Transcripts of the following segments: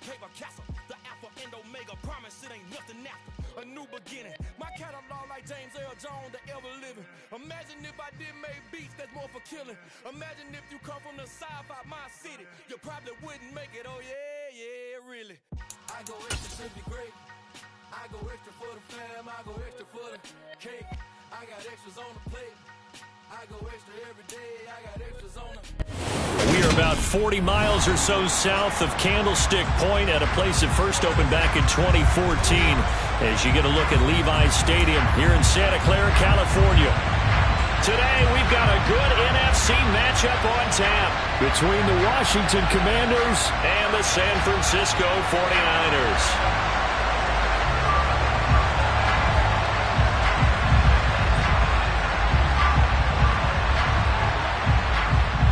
cave a castle. The alpha and omega, promise it ain't nothing after. A new beginning. My catalog like James Earl Jones, the ever living. Imagine if I did make beats that's more for killing. Imagine if you come from the south out my city. You probably wouldn't make it, oh yeah, really. I go extra to be great. I go extra for the fam, I go extra for the cake. I got extras on the plate. I go extra every day, I got extras on the... We are about 40 miles or so south of Candlestick Point at a place that first opened back in 2014 as you get a look at Levi's Stadium here in Santa Clara, California. Today we've got a good NFC matchup on tap between the Washington Commanders and the San Francisco 49ers.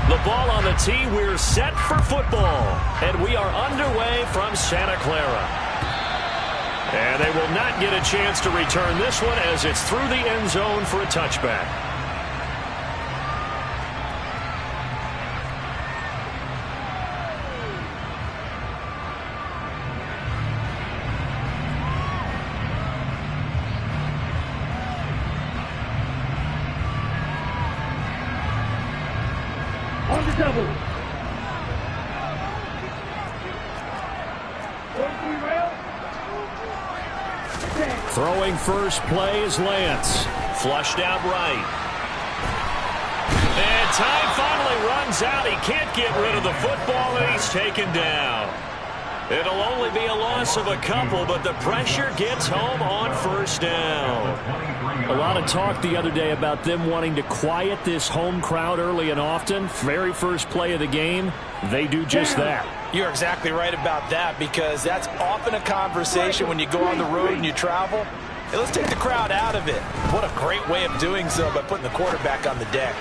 The ball on the tee, we're set for football, and we are underway from Santa Clara. And they will not get a chance to return this one as it's through the end zone for a touchback. Throwing first play is Lance. Flushed out right. And time finally runs out. He can't get rid of the football, and he's taken down. It'll only be a loss of a couple, but the pressure gets home on first down. A lot of talk the other day about them wanting to quiet this home crowd early and often. Very first play of the game, they do just that. You're exactly right about that, because that's often a conversation when you go on the road and you travel. Hey, let's take the crowd out of it. What a great way of doing so by putting the quarterback on the deck.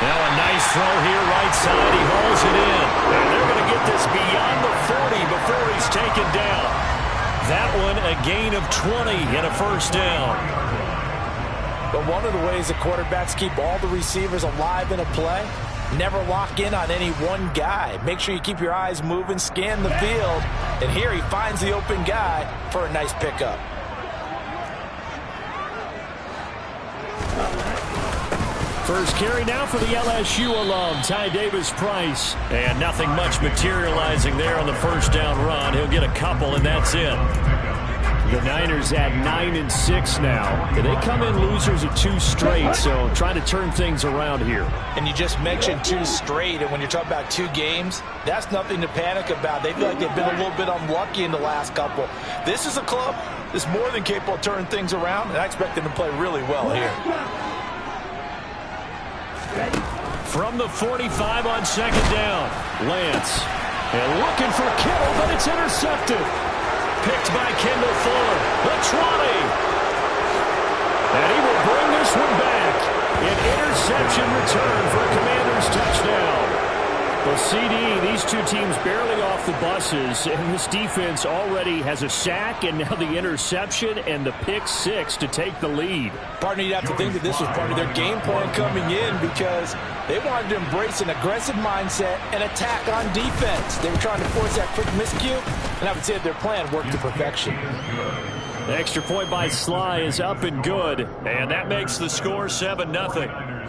Now a nice throw here, right side. He hauls it in. And they're going to get this beyond the 40 before he's taken down. That one a gain of 20 and a first down. But one of the ways that quarterbacks keep all the receivers alive in a play, never lock in on any one guy. Make sure you keep your eyes moving, scan the field. And here he finds the open guy for a nice pickup. First carry now for the LSU alum, Ty Davis-Price. And nothing much materializing there on the first down run. He'll get a couple, and that's it. The Niners at 9-6 now. They come in losers of 2 straight, so trying to turn things around here. And you just mentioned 2 straight, and when you're talking about 2 games, that's nothing to panic about. They feel like they've been a little bit unlucky in the last couple. This is a club that's more than capable of turning things around, and I expect them to play really well here. From the 45 on second down, Lance. And looking for Kittle, but it's intercepted. Picked by Kendall Fuller. The 20. And he will bring this one back. An interception return for a Commanders touchdown. Well, CD, these 2 teams barely off the buses, and this defense already has a sack and now the interception and the pick 6 to take the lead. Partner, you'd have to think that this was part of their game plan coming in, because they wanted to embrace an aggressive mindset and attack on defense. They were trying to force that quick miscue, and I would say that their plan worked to perfection. The extra point by Sly is up and good, and that makes the score 7-0.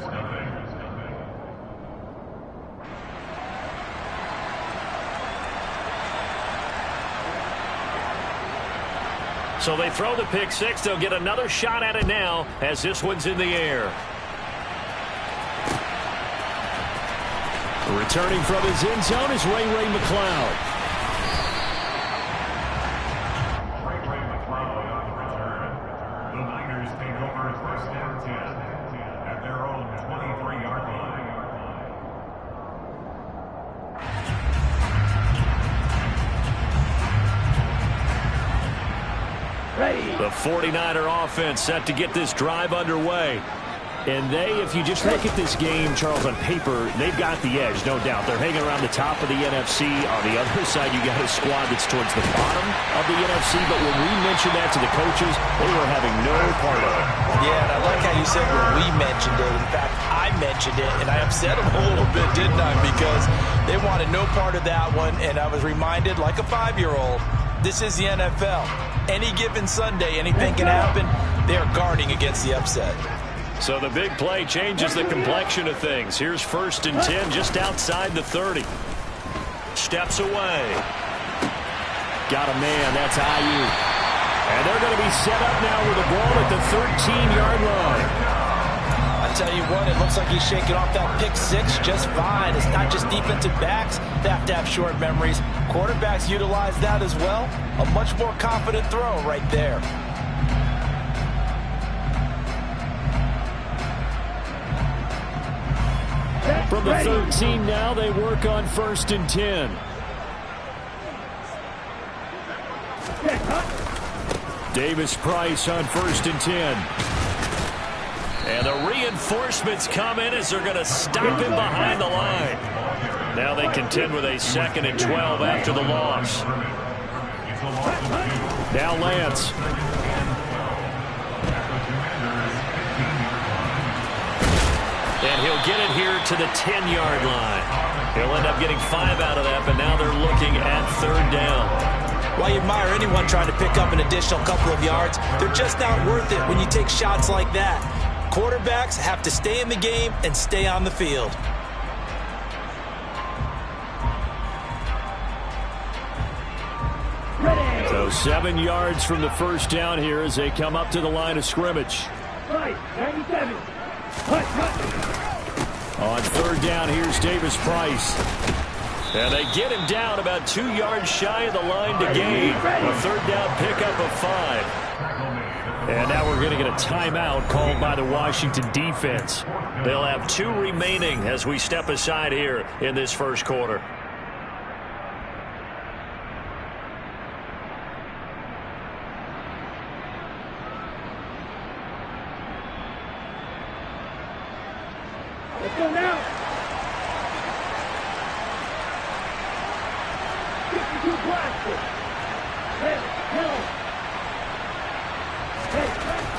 So they throw the pick 6. They'll get another shot at it now as this one's in the air. Returning from his end zone is Ray McCloud. Ray McCloud on the return. The Niners take over first down 10 at their own 23-yard line. The 49er offense set to get this drive underway. And they, if you just look at this game, Charles, on paper, they've got the edge, no doubt. They're hanging around the top of the NFC. On the other side, you got a squad that's towards the bottom of the NFC. But when we mentioned that to the coaches, they were having no part of it. Yeah, and I like how you said when we mentioned it. In fact, I mentioned it, and I upset them a little bit, didn't I? Because they wanted no part of that one, and I was reminded, like a 5-year-old, this is the NFL. Any given Sunday, anything can happen. They are guarding against the upset. So the big play changes the complexion of things. Here's 1st and 10 just outside the 30. Steps away. Got a man. That's Ayuk. And they're going to be set up now with the ball at the 13-yard line. I tell you what, it looks like he's shaking off that pick six just fine. It's not just defensive backs that have to have short memories. Quarterbacks utilize that as well. A much more confident throw right there. From the 13 now, they work on 1st and 10. Davis Price on 1st and 10. And the reinforcements come in as they're going to stop him behind the line. Now they contend with a 2nd and 12 after the loss. Now Lance. And he'll get it here to the 10-yard line. He'll end up getting 5 out of that, but now they're looking at 3rd down. While you admire anyone trying to pick up an additional couple of yards, they're just not worth it when you take shots like that. Quarterbacks have to stay in the game and stay on the field. So 7 yards from the 1st down here as they come up to the line of scrimmage. On 3rd down, here's Davis Price. And they get him down about 2 yards shy of the line to gain. A 3rd down pickup of 5. And now we're going to get a timeout called by the Washington defense. They'll have 2 remaining as we step aside here in this 1st quarter. Let's go now. 52 plastic.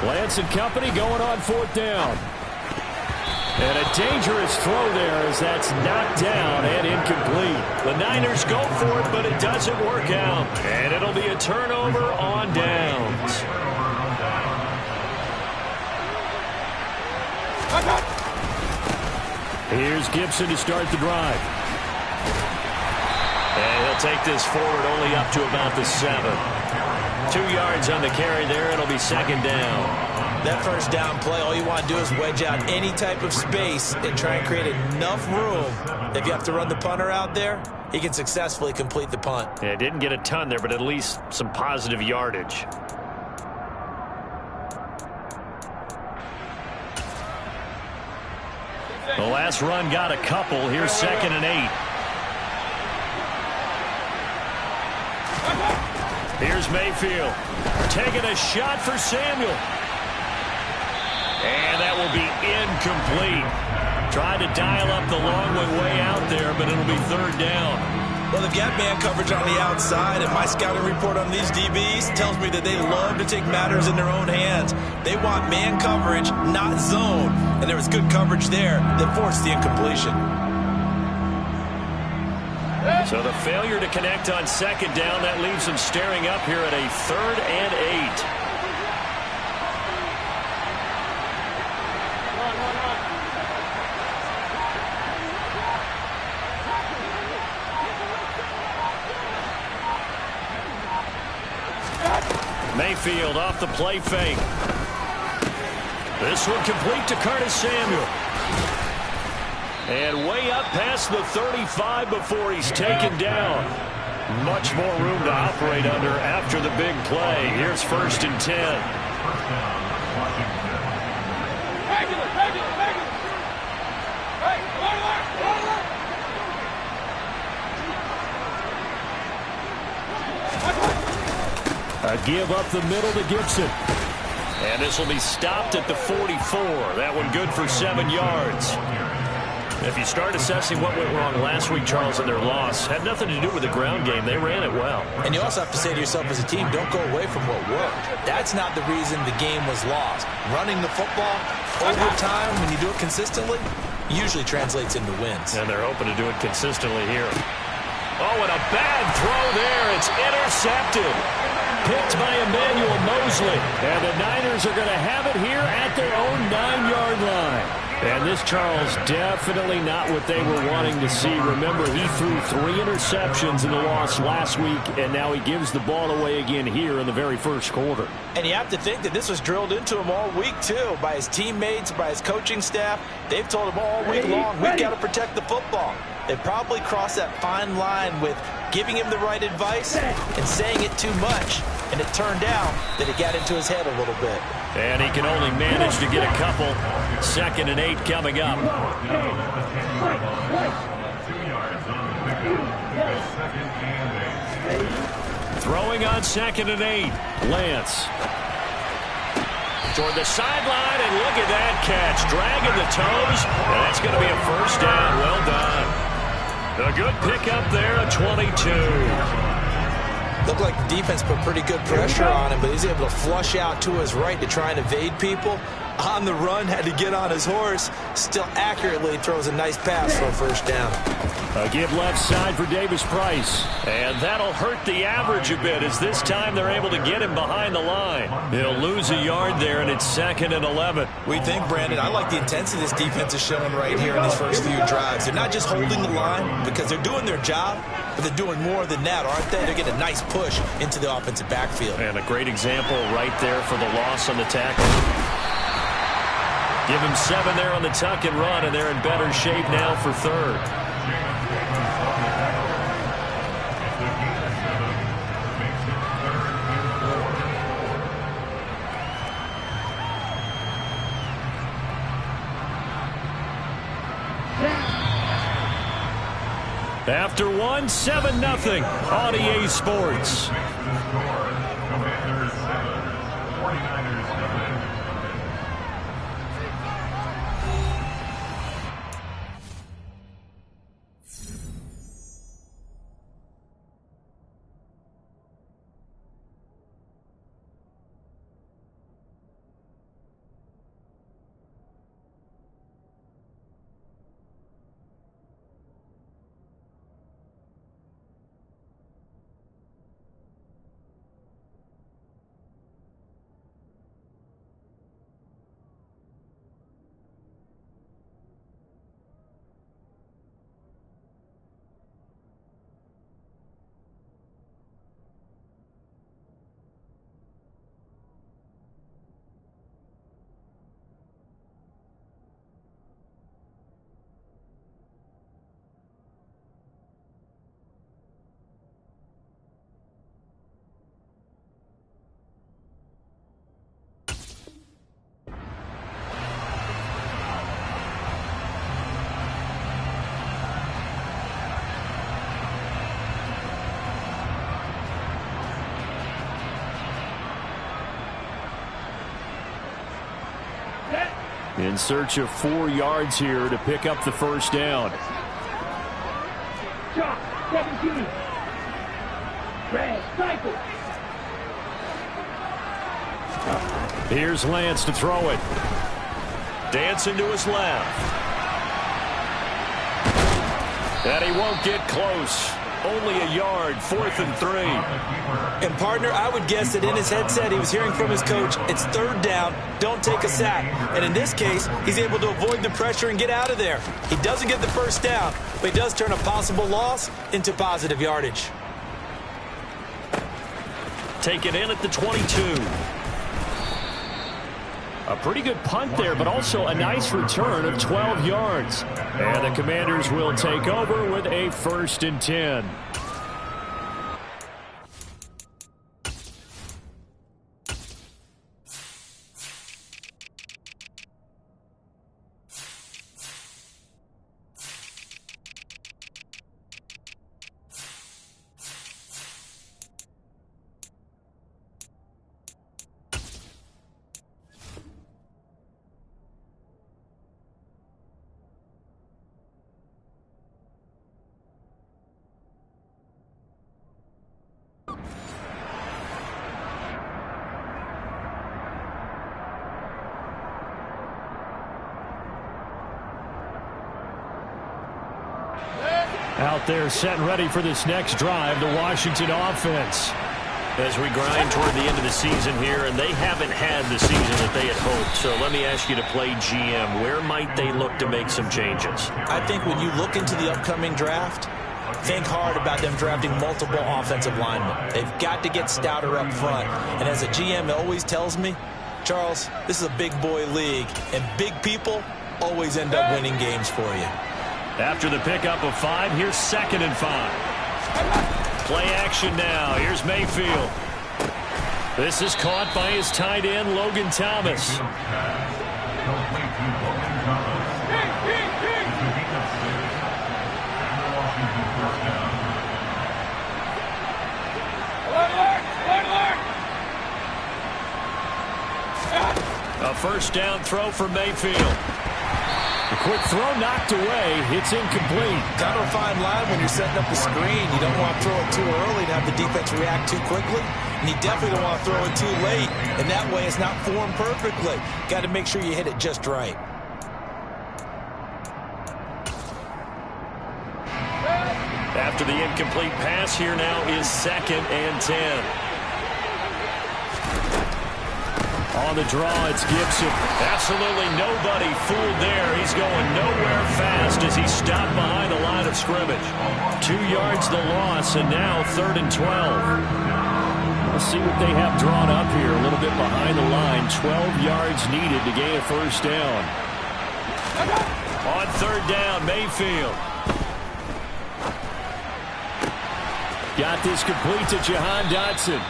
Lance and company going on 4th down. And a dangerous throw there as that's knocked down and incomplete. The Niners go for it, but it doesn't work out. And it'll be a turnover on downs. Here's Gibson to start the drive. And he'll take this forward only up to about the 7. 2 yards on the carry there. It'll be 2nd down. That 1st down play, all you want to do is wedge out any type of space and try and create enough room. If you have to run the punter out there, he can successfully complete the punt. Yeah, didn't get a ton there, but at least some positive yardage. The last run got a couple. Here's 2nd and 8. Here's Mayfield. Taking a shot for Samuel. And that will be incomplete. Tried to dial up the long way out there, but it'll be 3rd down. Well, they've got man coverage on the outside, and my scouting report on these DBs tells me that they love to take matters in their own hands. They want man coverage, not zone. And there was good coverage there that forced the incompletion. So the failure to connect on 2nd down, that leaves them staring up here at a 3rd and 8. Mayfield off the play fake. This one complete to Curtis Samuel. And way up past the 35 before he's taken down. Much more room to operate under after the big play. Here's 1st and 10. A give up the middle to Gibson. And this will be stopped at the 44. That one good for 7 yards. If you start assessing what went wrong last week, Charles, in their loss, had nothing to do with the ground game. They ran it well. And you also have to say to yourself as a team, don't go away from what worked. That's not the reason the game was lost. Running the football over time, when you do it consistently, usually translates into wins. And they're hoping to do it consistently here. Oh, and a bad throw there. It's intercepted. Picked by Emmanuel Mosley. And the Niners are going to have it here at their own 9-yard line. And this, Charles, definitely not what they were wanting to see. Remember, he threw 3 interceptions in the loss last week, and now he gives the ball away again here in the very first quarter. And you have to think that this was drilled into him all week, too, by his teammates, by his coaching staff. They've told him all week long, we've got to protect the football. They probably crossed that fine line with giving him the right advice and saying it too much. And it turned out that it got into his head a little bit. And he can only manage to get a couple. 2nd and 8 coming up. 2 yards on the pickup. 2nd and 8. Throwing on 2nd and 8. Lance. Toward the sideline, and look at that catch. Dragging the toes, and that's going to be a first down. Well done. A good pickup there, a 22. Looked like the defense put pretty good pressure on him, but he's able to flush out to his right to try and evade people. On the run, had to get on his horse. Still accurately throws a nice pass for a first down. A give left side for Davis Price. And that'll hurt the average a bit, as this time they're able to get him behind the line. He'll lose a yard there, and it's 2nd and 11. We think, Brandon, I like the intensity this defense is showing right here in these first few drives. They're not just holding the line because they're doing their job, but they're doing more than that, aren't they? They're getting a nice push into the offensive backfield. And a great example right there for the loss on the tackle. Give him 7 there on the tuck and run, and they're in better shape now for 3rd. After 1, 7-0 on EA Sports. Commanders 7, 49ers 9. In search of 4 yards here to pick up the first down. Shot, 17. Brad, cycle. Here's Lance to throw it. Dancing to his left. And he won't get close. Only a yard, 4th and 3. And, partner, I would guess that in his headset he was hearing from his coach, it's 3rd down, don't take a sack. And in this case, he's able to avoid the pressure and get out of there. He doesn't get the first down, but he does turn a possible loss into positive yardage. Take it in at the 22. A pretty good punt there, but also a nice return of 12 yards. And the Commanders will take over with a 1st and 10. Out there set and ready for this next drive, the Washington offense. As we grind toward the end of the season here, and they haven't had the season that they had hoped. So let me ask you to play GM. Where might they look to make some changes? I think when you look into the upcoming draft, think hard about them drafting multiple offensive linemen. They've got to get stouter up front. And as a GM always tells me, Charles, this is a big boy league, and big people always end up winning games for you. After the pickup of 5, here's 2nd and 5. Play action now. Here's Mayfield. This is caught by his tight end, Logan Thomas. A first down throw for Mayfield. A quick throw knocked away. It's incomplete. Kind of a fine line when you're setting up the screen. You don't want to throw it too early and have the defense react too quickly. And you definitely don't want to throw it too late. And that way it's not formed perfectly. Got to make sure you hit it just right. After the incomplete pass, here now is 2nd and 10. On the draw, it's Gibson. Absolutely nobody fooled there. He's going nowhere fast as he stopped behind the line of scrimmage. 2 yards the loss, and now 3rd and 12. Let's see what they have drawn up here. A little bit behind the line. 12 yards needed to gain a first down. On 3rd down, Mayfield. Got this complete to Jahan Dotson.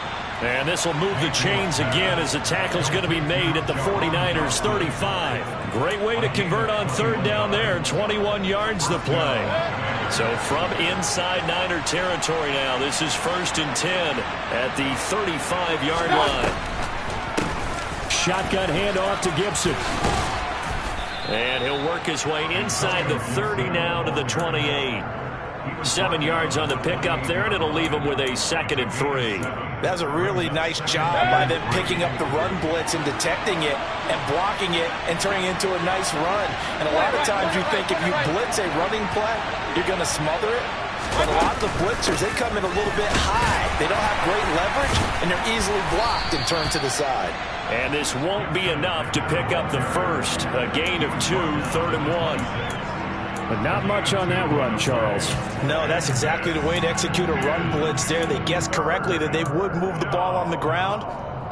And this will move the chains again as the tackle's going to be made at the 49ers 35. Great way to convert on 3rd down there. 21 yards to play. So from inside Niner territory now, this is 1st and 10 at the 35-yard line. Shotgun handoff to Gibson. And he'll work his way inside the 30 now to the 28. 7 yards on the pickup there, and it'll leave him with a 2nd and 3. That was a really nice job by them picking up the run blitz and detecting it and blocking it and turning it into a nice run. And a lot of times you think if you blitz a running play, you're going to smother it. But a lot of the blitzers, they come in a little bit high. They don't have great leverage, and they're easily blocked and turned to the side. And this won't be enough to pick up the first. A gain of 2, 3rd and 1. But not much on that run, Charles. No, that's exactly the way to execute a run blitz there. They guessed correctly that they would move the ball on the ground,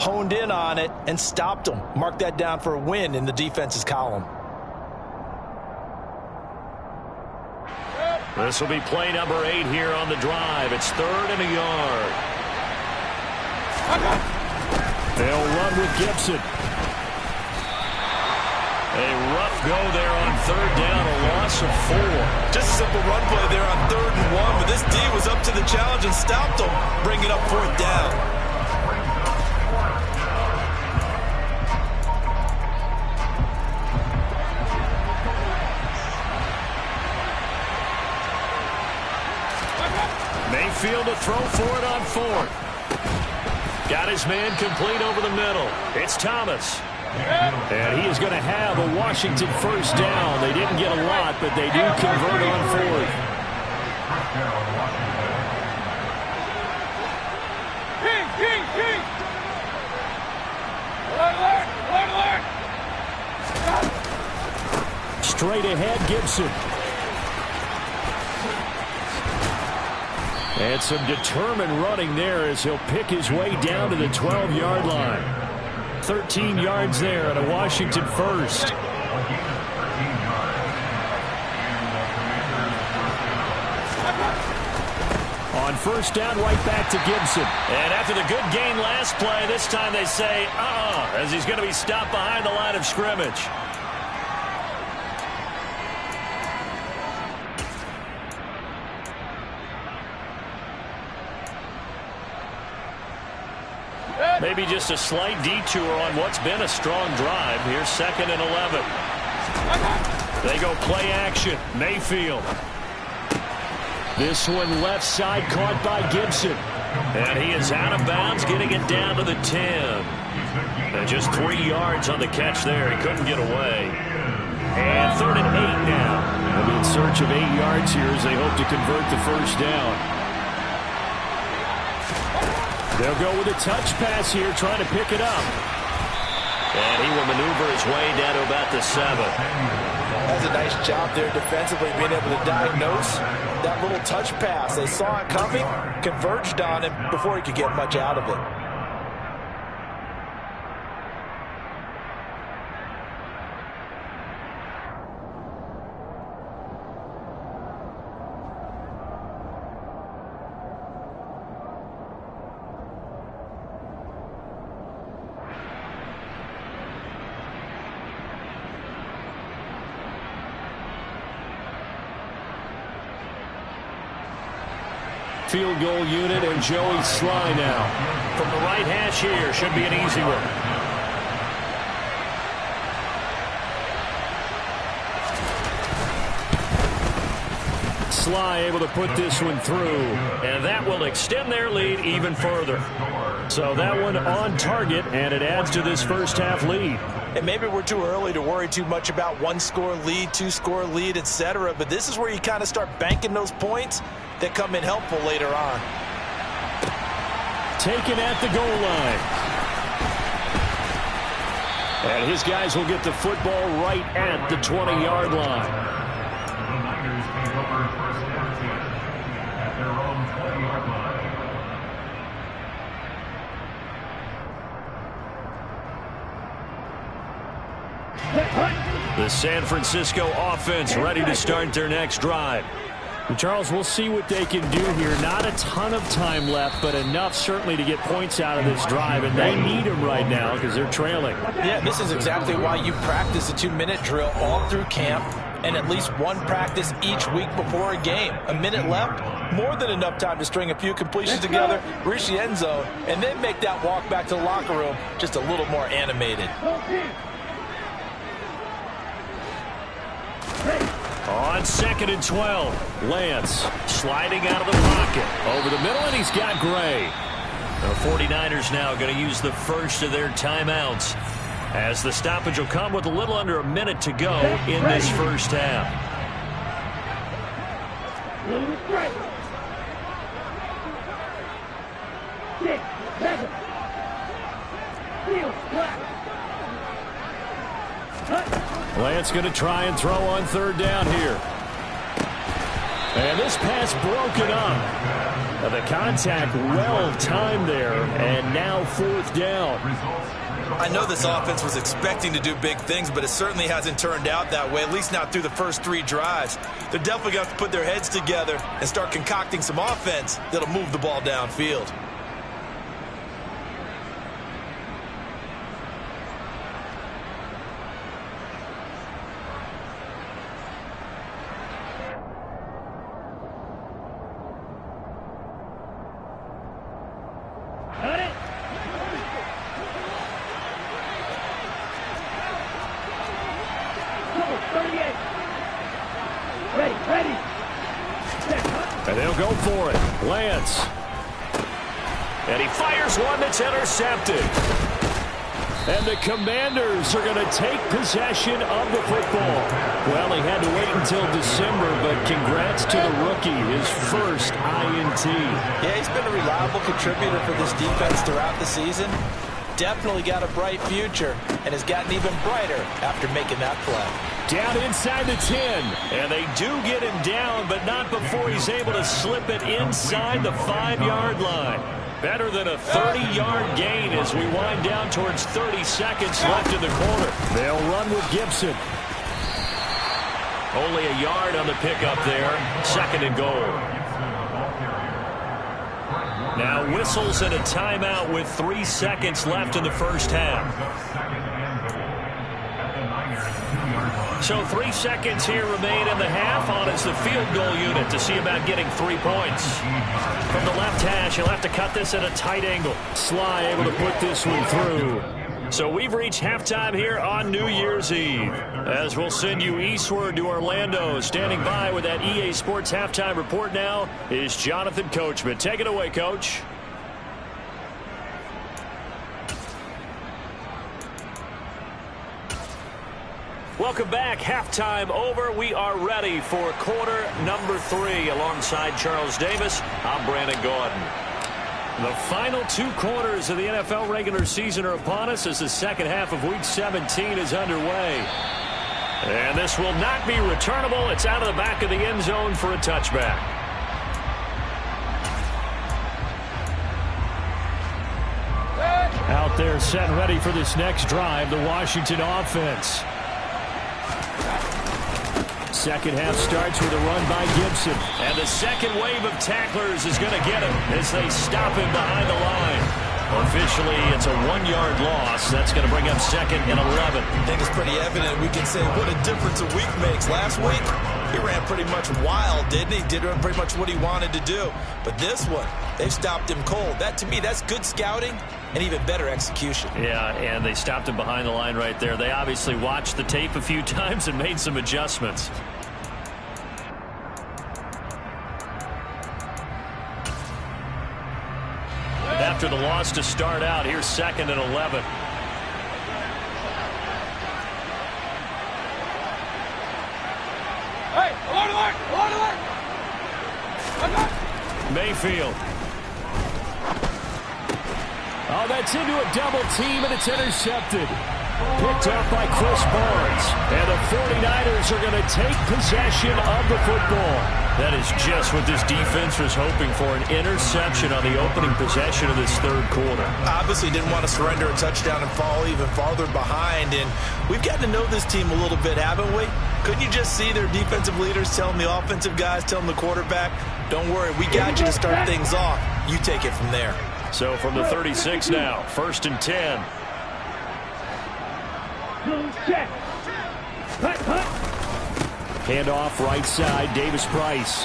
honed in on it, and stopped them. Mark that down for a win in the defense's column. This will be play number 8 here on the drive. It's 3rd and a yard. They'll run with Gibson. A rough go there on 3rd down, a loss of 4. Just a simple run play there on 3rd and 1, but this D was up to the challenge and stopped them, bringing up 4th down. Mayfield to throw for it on 4th. Got his man complete over the middle. It's Thomas. And he is going to have a Washington first down. They didn't get a lot, but they do convert on 4th. Straight ahead, Gibson. And some determined running there as he'll pick his way down to the 12-yard line. 13 yards there and a Washington first. On first down, right back to Gibson. And after the good gain last play, this time they say, as he's going to be stopped behind the line of scrimmage. Maybe just a slight detour on what's been a strong drive. Here's 2nd and 11. They go play action. Mayfield. This one left side caught by Gibson. And he is out of bounds, getting it down to the 10. And just 3 yards on the catch there. He couldn't get away. And 3rd and 8 now. They'll be in search of 8 yards here as they hope to convert the first down. They'll go with a touch pass here, trying to pick it up. And he will maneuver his way down to about the 7. That's a nice job there defensively, being able to diagnose that little touch pass. They saw it coming, converged on him before he could get much out of it. Field goal unit and Joey Sly now. From the right hash here, should be an easy one. Sly able to put this one through. And that will extend their lead even further. So that one on target, and it adds to this first half lead. And maybe we're too early to worry too much about 1-score lead, 2-score lead, etc. But this is where you kind of start banking those points that come in helpful later on. Taken at the goal line. And his guys will get the football right at the 20-yard line. The Niners take over 1st and 10 at their own 20-yard line. The San Francisco offense ready to start their next drive. And Charles, we'll see what they can do here. Not a ton of time left, but enough certainly to get points out of this drive, and they need them right now because they're trailing. Yeah, this is exactly why you practice a 2-minute drill all through camp and at least one practice each week before a game. A minute left, more than enough time to string a few completions together, reach the end zone, and then make that walk back to the locker room just a little more animated. On 2nd and 12, Lance sliding out of the pocket. Over the middle, and he's got Gray. The 49ers now going to use the first of their timeouts, as the stoppage will come with a little under a minute to go in this first half. 6, 7. Field flat. Lance going to try and throw on 3rd down here. And this pass broken up. The contact well timed there, and now 4th down. I know this offense was expecting to do big things, but it certainly hasn't turned out that way, at least not through the first 3 drives. They're definitely going to have to put their heads together and start concocting some offense that'll move the ball downfield. And they'll go for it. Lance. And he fires one that's intercepted. And the Commanders are going to take possession of the football. Well, he had to wait until December, but congrats to the rookie, his first INT. Yeah, he's been a reliable contributor for this defense throughout the season. Definitely got a bright future and has gotten even brighter after making that play. Down inside the 10. And they do get him down, but not before he's able to slip it inside the 5-yard line. Better than a 30-yard gain as we wind down towards 30 seconds left in the quarter. They'll run with Gibson. Only a yard on the pickup there. 2nd and goal. Now whistles and a timeout with 3 seconds left in the first half. So 3 seconds here remain in the half. On is the field goal unit to see about getting 3 points. From the left hash, he'll have to cut this at a tight angle. Sly able to put this one through. So we've reached halftime here on New Year's Eve, as we'll send you eastward to Orlando. Standing by with that EA Sports halftime report now is Jonathan Coachman. Take it away, Coach. Welcome back. Halftime over. We are ready for quarter number 3. Alongside Charles Davis, I'm Brandon Gordon. The final 2 quarters of the NFL regular season are upon us as the second half of Week 17 is underway. And this will not be returnable. It's out of the back of the end zone for a touchback. Out there set and ready for this next drive, the Washington offense. Second half starts with a run by Gibson. And the second wave of tacklers is going to get him as they stop him behind the line. Officially, it's a 1-yard loss. That's going to bring up 2nd and 11. I think it's pretty evident. We can say what a difference a week makes. Last week, he ran pretty much wild, didn't he? Did pretty much what he wanted to do. But this one, they've stopped him cold. That, to me, that's good scouting and even better execution. Yeah, and they stopped him behind the line right there. They obviously watched the tape a few times and made some adjustments. After the loss to start out, here's 2nd and 11. Hey, alert! Mayfield. Oh, that's into a double team, and it's intercepted. Picked up by Chris Barnes. And the 49ers are going to take possession of the football. That is just what this defense was hoping for, an interception on the opening possession of this third quarter. Obviously didn't want to surrender a touchdown and fall even farther behind. And we've gotten to know this team a little bit, haven't we? Couldn't you just see their defensive leaders telling the offensive guys, telling the quarterback, don't worry, we got you to start things off. You take it from there. So from the 36 now, 1st and 10. Check. Handoff right side, Davis Price.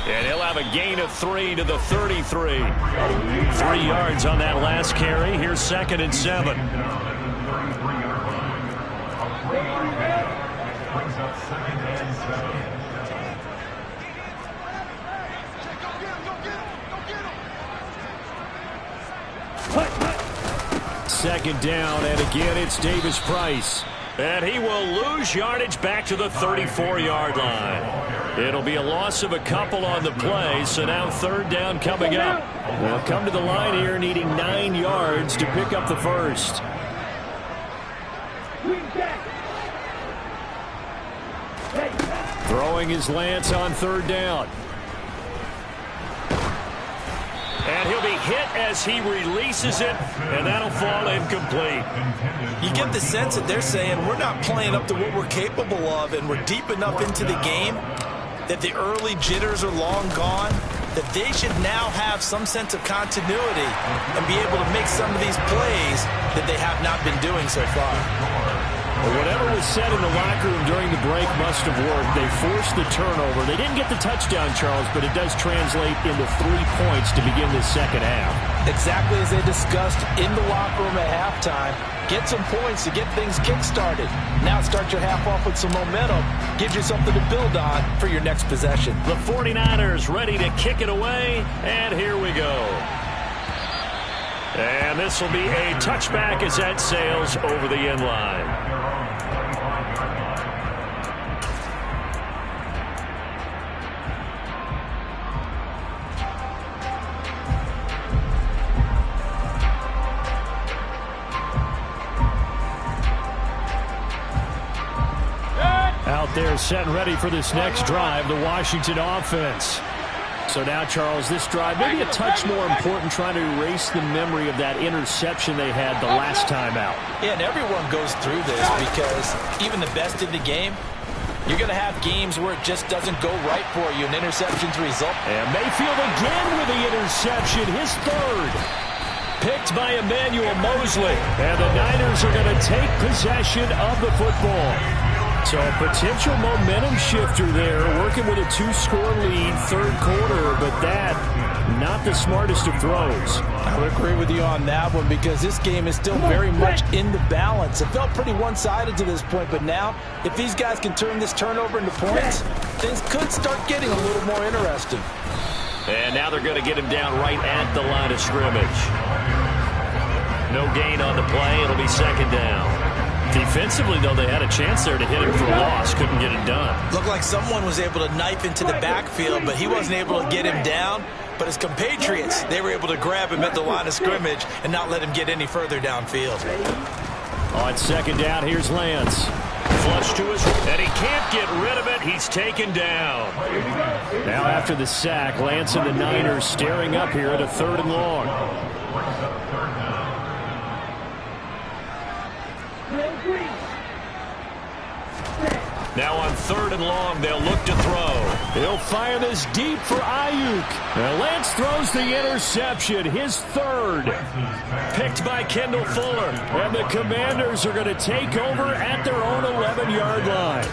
And he'll have a gain of 3 to the 33. 3 yards on that last carry. Here's 2nd and 7. Brings up 2nd and 7. Second down, and again it's Davis Price. And he will lose yardage back to the 34-yard line. It'll be a loss of a couple on the play, so now 3rd down coming up. They'll come to the line here needing 9 yards to pick up the first. Throwing his Lance on 3rd down. And he'll be hit as he releases it, and that'll fall incomplete. You get the sense that they're saying we're not playing up to what we're capable of, and we're deep enough into the game that the early jitters are long gone, that they should now have some sense of continuity and be able to make some of these plays that they have not been doing so far. Well, whatever was said in the locker room during the break must have worked. They forced the turnover. They didn't get the touchdown, Charles, but it does translate into 3 points to begin this second half. Exactly as they discussed in the locker room at halftime. Get some points to get things kick-started. Now start your half off with some momentum. Gives you something to build on for your next possession. The 49ers ready to kick it away, and here we go. And this will be a touchback as that sails over the end line. Out there set and ready for this next drive, the Washington offense. So now, Charles, this drive maybe a touch more important, trying to erase the memory of that interception they had the last time out. Yeah, and everyone goes through this because even the best in the game, you're going to have games where it just doesn't go right for you, and interceptions result. And Mayfield again with the interception, his 3rd. Picked by Emmanuel Mosley. And the Niners are going to take possession of the football. So a potential momentum shifter there, working with a 2-score lead, 3rd quarter, but that, not the smartest of throws. I would agree with you on that one because this game is still very much in the balance. It felt pretty one-sided to this point, but now, if these guys can turn this turnover into points, things could start getting a little more interesting. And now they're going to get him down right at the line of scrimmage. No gain on the play. It'll be 2nd down. Defensively, though, they had a chance there to hit him for a loss. Couldn't get it done. Looked like someone was able to knife into the backfield, but he wasn't able to get him down. But his compatriots, they were able to grab him at the line of scrimmage and not let him get any further downfield. On second down, here's Lance. Flush to his, and he can't get rid of it. He's taken down. Now after the sack, Lance and the Niners staring up here at a 3rd and long. Now on 3rd and long, they'll look to throw. He'll fire this deep for Ayuk. And Lance throws the interception, his 3rd. Picked by Kendall Fuller. And the Commanders are going to take over at their own 11-yard line.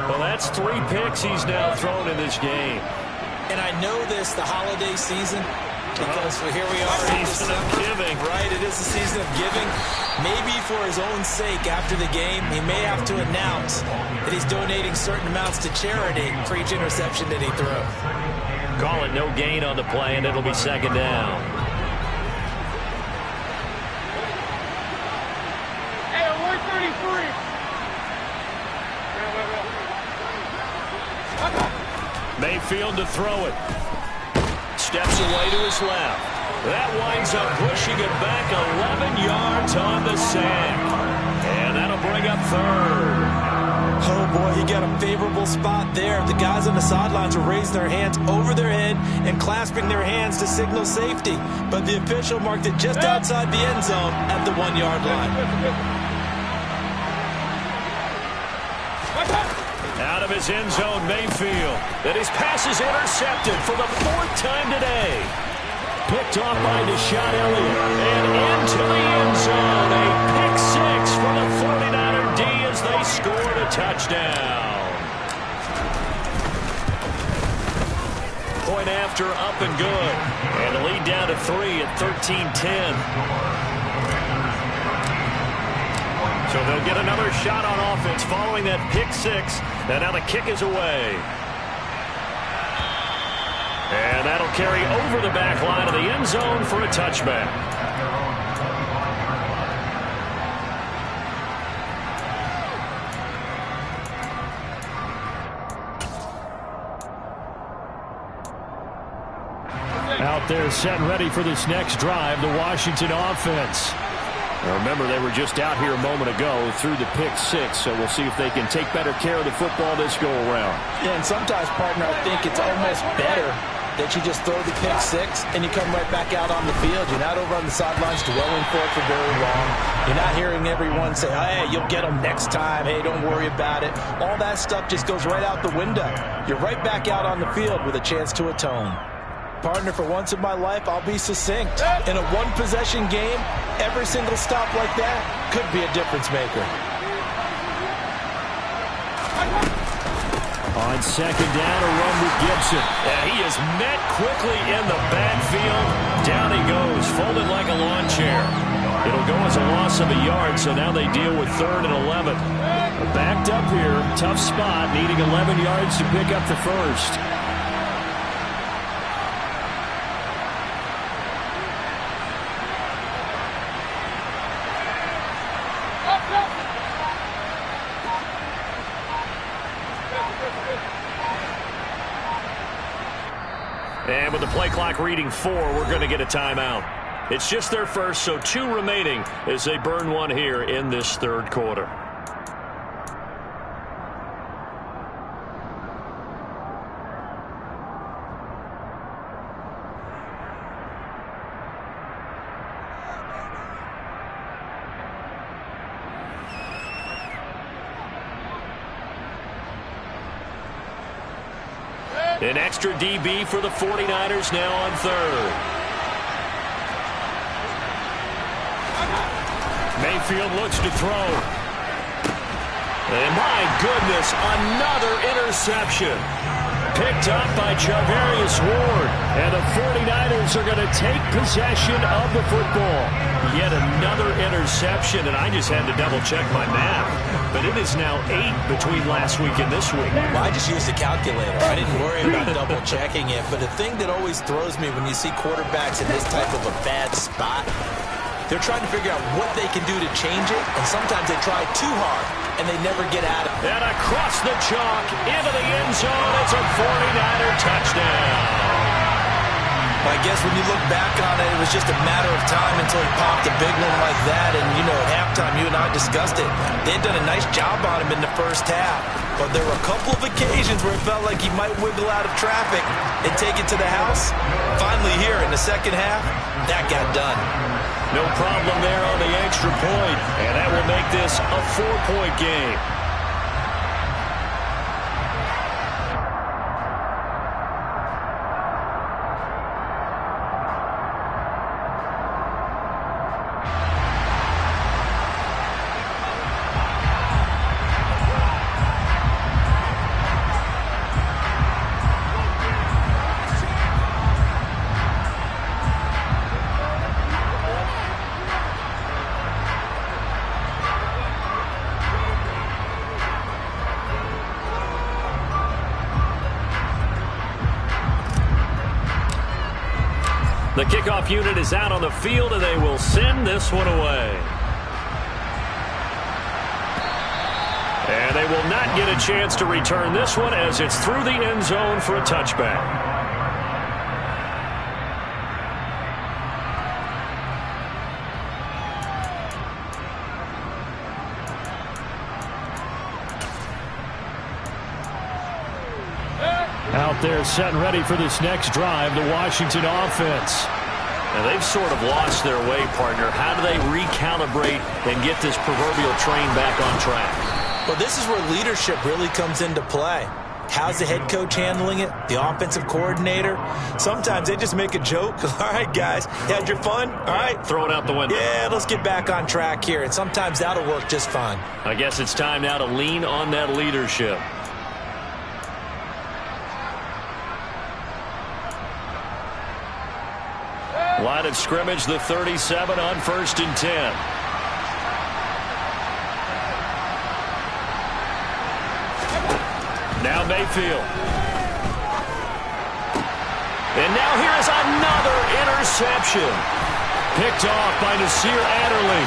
Well, that's 3 picks he's now thrown in this game. And I know this, the holiday season, because here we are in Season of giving. Right, it is the season of giving. Maybe for his own sake after the game, he may have to announce that he's donating certain amounts to charity for each interception that he throws. Call it no gain on the play, and it'll be 2nd down. Hey, 133. Mayfield to throw it. Steps away to his left. That winds up pushing it back 11 yards on the sack. And that'll bring up 3rd. Oh, boy, he got a favorable spot there. The guys on the sidelines were raising their hands over their head and clasping their hands to signal safety. But the official marked it just outside the end zone at the 1-yard line. Out of his end zone, Mayfield. And his pass is intercepted for the 4th time today. Picked off by Deshaun Elliott. And into the end zone. A pick 6 for the 49er D as they scored a touchdown. Point after, up and good. And the lead down to 3 at 13-10. So they'll get another shot on offense following that pick 6. And now the kick is away. And that'll carry over the back line of the end zone for a touchback. Out there set and ready for this next drive, the Washington offense. Now remember, they were just out here a moment ago through the pick 6, so we'll see if they can take better care of the football this go-around. Yeah, and sometimes, partner, I think it's almost better that you just throw the pick 6 and you come right back out on the field. You're not over on the sidelines dwelling for it for very long. You're not hearing everyone say, hey, you'll get them next time. Hey, don't worry about it. All that stuff just goes right out the window. You're right back out on the field with a chance to atone. Partner, for once in my life, I'll be succinct. In a one-possession game, every single stop like that could be a difference maker. On second down, a run with Gibson. And he is met quickly in the backfield. Down he goes, folded like a lawn chair. It'll go as a loss of a yard, so now they deal with 3rd and 11. Backed up here, tough spot, needing 11 yards to pick up the first. And with the play clock reading 4, we're going to get a timeout. It's just their first, so 2 remaining as they burn one here in this 3rd quarter. An extra DB for the 49ers now on 3rd. Mayfield looks to throw. And my goodness, another interception. Picked up by Charvarius Ward. And the 49ers are going to take possession of the football. Yet another interception, and I just had to double-check my math. But it is now 8 between last week and this week. Well, I just used a calculator. I didn't worry about double-checking it. But the thing that always throws me when you see quarterbacks in this type of a bad spot, They're trying to figure out what they can do to change it, and sometimes they try too hard, and they never get at it. And across the chalk, into the end zone, it's a 49er touchdown. I guess when you look back on it, it was just a matter of time until he popped a big one like that. And, at halftime, you and I discussed it. They had done a nice job on him in the first half. But there were a couple of occasions where it felt like he might wiggle out of traffic and take it to the house. Finally here in the second half, that got done. No problem there on the extra point. And that will make this a 4-point game. The kickoff unit is out on the field, and they will send this one away. And they will not get a chance to return this one as it's through the end zone for a touchback. Out there set and ready for this next drive, the Washington offense. And they've sort of lost their way, partner. How do they recalibrate and get this proverbial train back on track? Well, this is where leadership really comes into play. How's the head coach handling it? The offensive coordinator? Sometimes they just make a joke. All right, guys, you had your fun? All right. Throw it out the window. Yeah, let's get back on track here. And sometimes that'll work just fine. I guess it's time now to lean on that leadership. Line of scrimmage, the 37 on 1st and 10. Now Mayfield. And now here is another interception. Picked off by Nasir Adderley.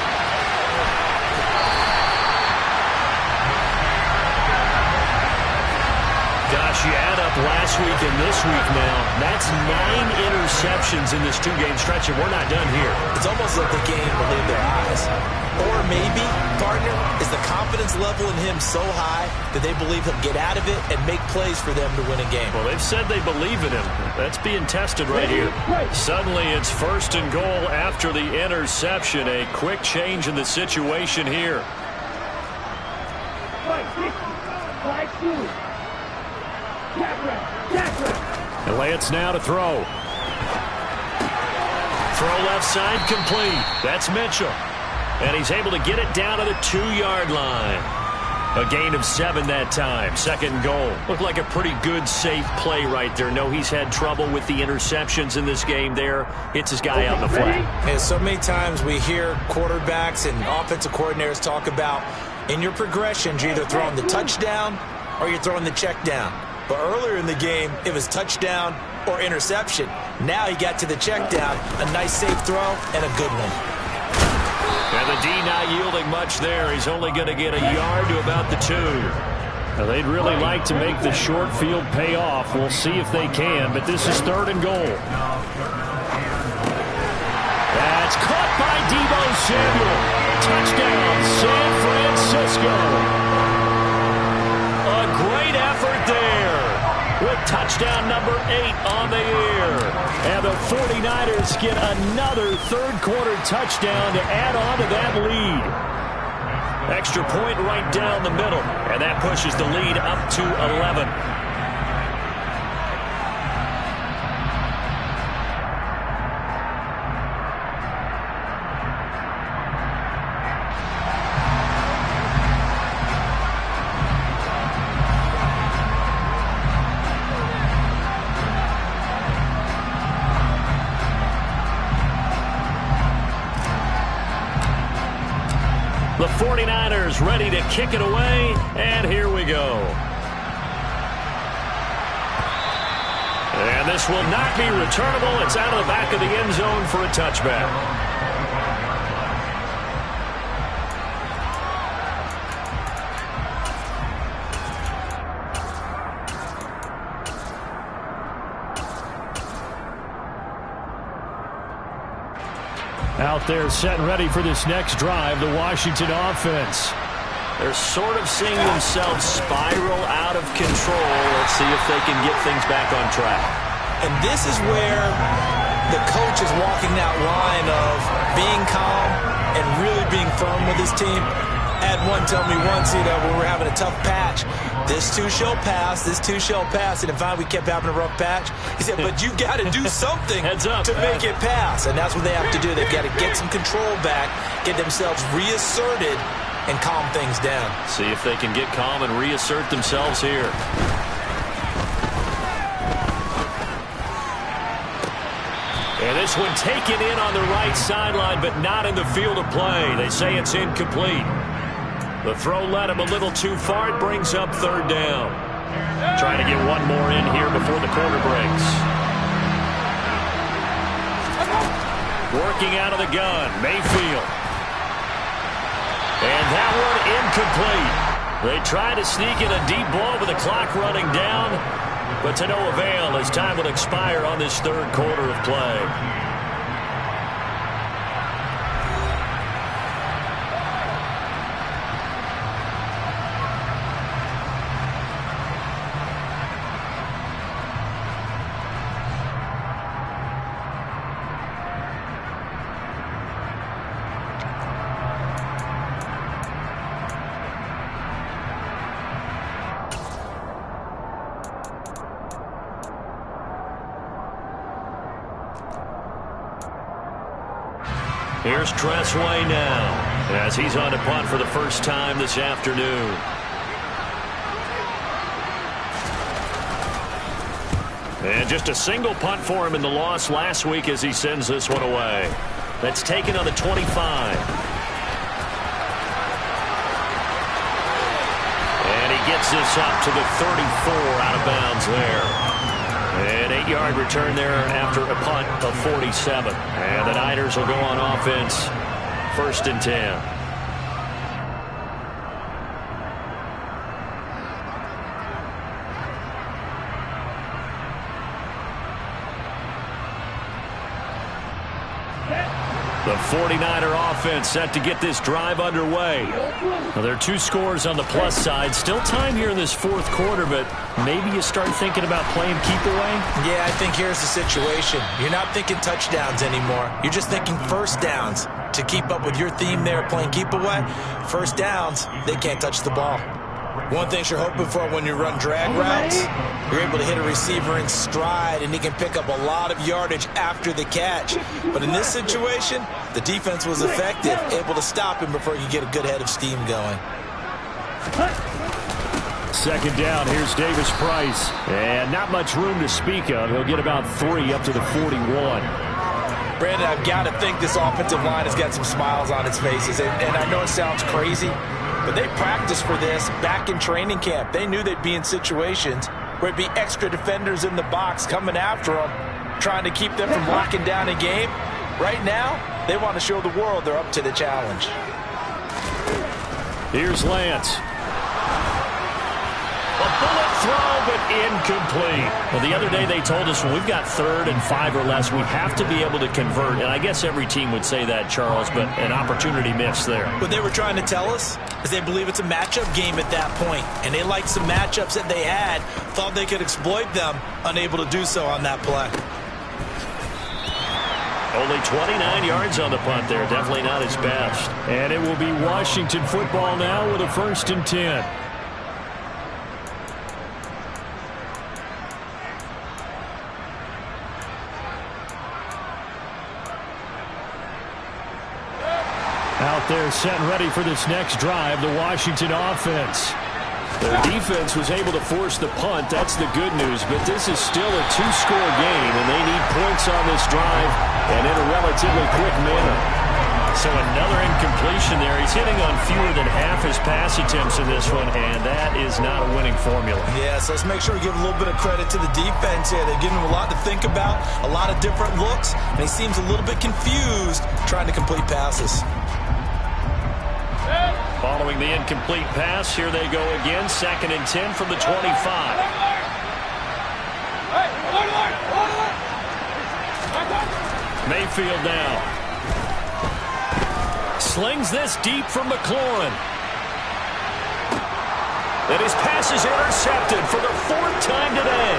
Gosh, you add up last week and this week now. That's 9 interceptions in this 2-game stretch, and we're not done here. It's almost like they can't even believe their eyes. Or maybe, partner, is the confidence level in him so high that they believe he'll get out of it and make plays for them to win a game. Well, they've said they believe in him. That's being tested right here. Suddenly, it's 1st and goal after the interception. A quick change in the situation here. And Lance now to throw. Throw left side complete. That's Mitchell. And he's able to get it down to the 2-yard line. A gain of 7 that time. 2nd goal. Looked like a pretty good, safe play right there. No, he's had trouble with the interceptions in this game there. Hits his guy out in the flat. And so many times we hear quarterbacks and offensive coordinators talk about in your progressions, you're either throwing the touchdown or you're throwing the check down. But earlier in the game, it was touchdown or interception. Now he got to the check down, a nice safe throw, and a good one. And the D not yielding much there. He's only going to get a yard to about the 2. Now, they'd really like to make the short field pay off. We'll see if they can, but this is 3rd and goal. That's caught by Deebo Samuel. Touchdown, San Francisco. A great effort there with touchdown number 8 on the year. And the 49ers get another 3rd quarter touchdown to add on to that lead. Extra point right down the middle, and that pushes the lead up to 11. The 49ers ready to kick it away, and here we go. And this will not be returnable. It's out of the back of the end zone for a touchback. Out there set and ready for this next drive, the Washington offense. They're sort of seeing themselves spiral out of control. Let's see if they can get things back on track. And this is where the coach is walking that line of being calm and really being firm with his team. I had one tell me once, when we were having a tough patch, this too shall pass, this too shall pass. And in fact, we kept having a rough patch. He said, but you got to do something to make it pass. And that's what they have to do. They've got to get some control back, get themselves reasserted, and calm things down. See if they can get calm and reassert themselves here. And this one taken in on the right sideline, but not in the field of play. They say it's incomplete. The throw led him a little too far. It brings up third down. Trying to get one more in here before the quarter breaks. Working out of the gun, Mayfield. And that one incomplete. They try to sneak in a deep ball with the clock running down, but to no avail as time will expire on this third quarter of play. Here's Tressway now, as he's on to punt for the first time this afternoon. And just a single punt for him in the loss last week as he sends this one away. That's taken on the 25. And he gets this up to the 34 out of bounds there. An 8-yard return there after a punt of 47. And the Niners will go on offense, 1st and 10. The 49er offense set to get this drive underway. Well, there are 2 scores on the plus side. Still time here in this fourth quarter, but maybe you start thinking about playing keep away? Yeah, I think here's the situation. You're not thinking touchdowns anymore. You're just thinking first downs. To keep up with your theme there, playing keep away, first downs, they can't touch the ball. One thing you're hoping for when you run drag routes, you're able to hit a receiver in stride, and he can pick up a lot of yardage after the catch. But in this situation, the defense was effective, able to stop him before he could get a good head of steam going. Second down, here's Davis Price. And not much room to speak of. He'll get about 3 up to the 41. Brandon, I've got to think this offensive line has got some smiles on its faces. And I know it sounds crazy, but they practiced for this back in training camp. They knew they'd be in situations where it'd be extra defenders in the box coming after them, trying to keep them from locking down a game. Right now, they want to show the world they're up to the challenge. Here's Lance. A bullet throw, but incomplete. Well, the other day they told us when we've got 3rd and 5 or less, we have to be able to convert. And I guess every team would say that, Charles, but an opportunity missed there. What they were trying to tell us is they believe it's a matchup game at that point. And they liked some matchups that they had, thought they could exploit them, unable to do so on that play. Only 29 yards on the punt there. Definitely not his best. And it will be Washington football now with a 1st and 10. Out there set and ready for this next drive, the Washington offense. Their defense was able to force the punt. That's the good news, but this is still a 2-score game, and they need points on this drive and in a relatively quick manner. So another incompletion there. He's hitting on fewer than half his pass attempts in this one, and that is not a winning formula. Yeah, so let's make sure we give a little bit of credit to the defense here. They're giving him a lot to think about, a lot of different looks, and he seems a little bit confused trying to complete passes. Following the incomplete pass, here they go again. 2nd and 10 from the 25. Mayfield now. slings this deep from McLaurin. And his pass is intercepted for the 4th time today.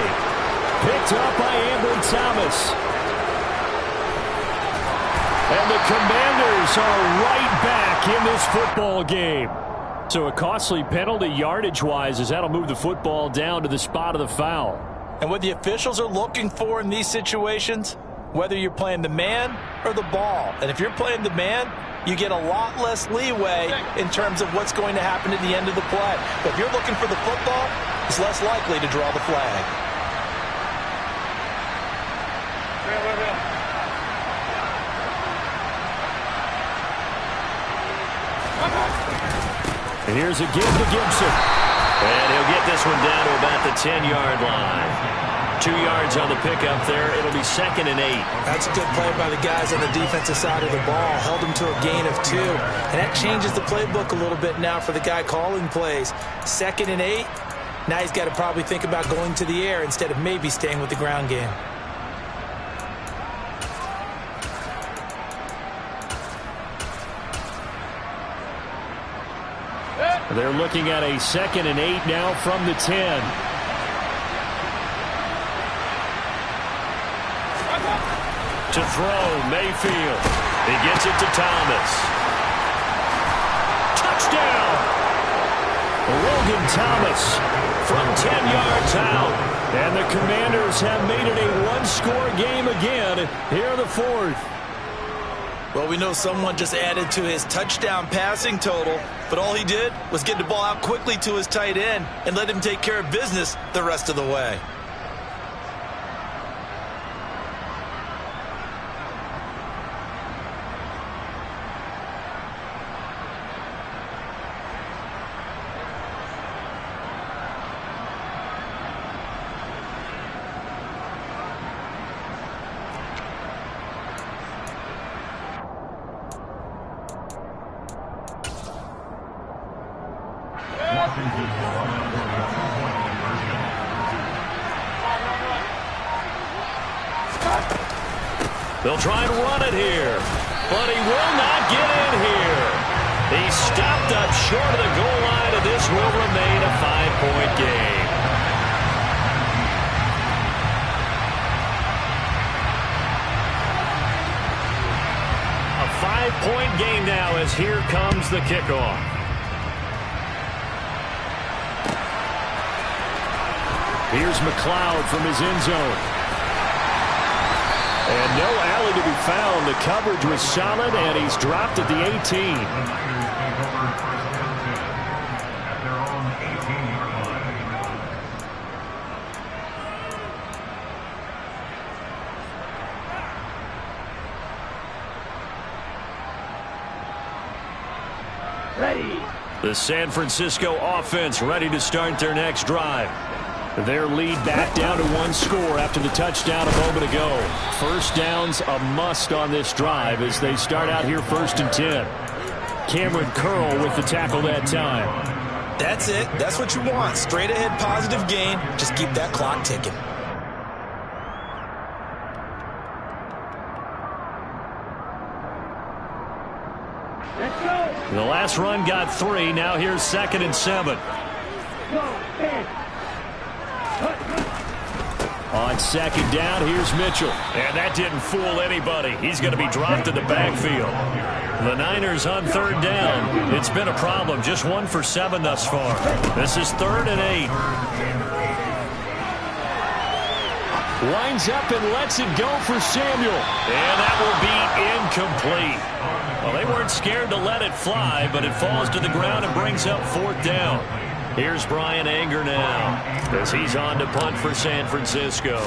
Picked up by Ambry Thomas. And the Commanders are right back in this football game. So a costly penalty yardage-wise as that'll move the football down to the spot of the foul. And what the officials are looking for in these situations, whether you're playing the man or the ball. And if you're playing the man, you get a lot less leeway in terms of what's going to happen at the end of the play. But if you're looking for the football, it's less likely to draw the flag. And here's a give to Gibson. And he'll get this one down to about the 10-yard line. 2 yards on the pickup there. It'll be 2nd and 8. That's a good play by the guys on the defensive side of the ball. Held them to a gain of 2. And that changes the playbook a little bit now for the guy calling plays. 2nd and 8. Now he's got to probably think about going to the air instead of maybe staying with the ground game. They're looking at a 2nd and 8 now from the 10. To throw, Mayfield. He gets it to Thomas. Touchdown! Logan Thomas from 10 yards out. And the Commanders have made it a one-score game again here in the 4th. Well, we know someone just added to his touchdown passing total, but all he did was get the ball out quickly to his tight end and let him take care of business the rest of the way. They'll try and run it here, but he will not get in here. He stopped up short of the goal line, and this will remain a 5-point game. A 5-point game now as here comes the kickoff. Here's McLeod from his end zone. And no alley to be found. The coverage was solid, and he's dropped at the 18. The Niners take over first down 10 at their own 18-yard line. The San Francisco offense ready to start their next drive. Their lead back down to 1 score after the touchdown a moment ago. First down's a must on this drive as they start out here 1st and 10. Cameron Curl with the tackle that time. That's it. That's what you want. Straight ahead positive gain. Just keep that clock ticking. The last run got 3. Now here's 2nd and 7. On 2nd down, here's Mitchell. And that didn't fool anybody. He's going to be dropped in the backfield. The Niners on 3rd down. It's been a problem. Just 1 for 7 thus far. This is 3rd and 8. Lines up and lets it go for Samuel. And that will be incomplete. Well, they weren't scared to let it fly, but it falls to the ground and brings up 4th down. Here's Brian Anger now as he's on to punt for San Francisco.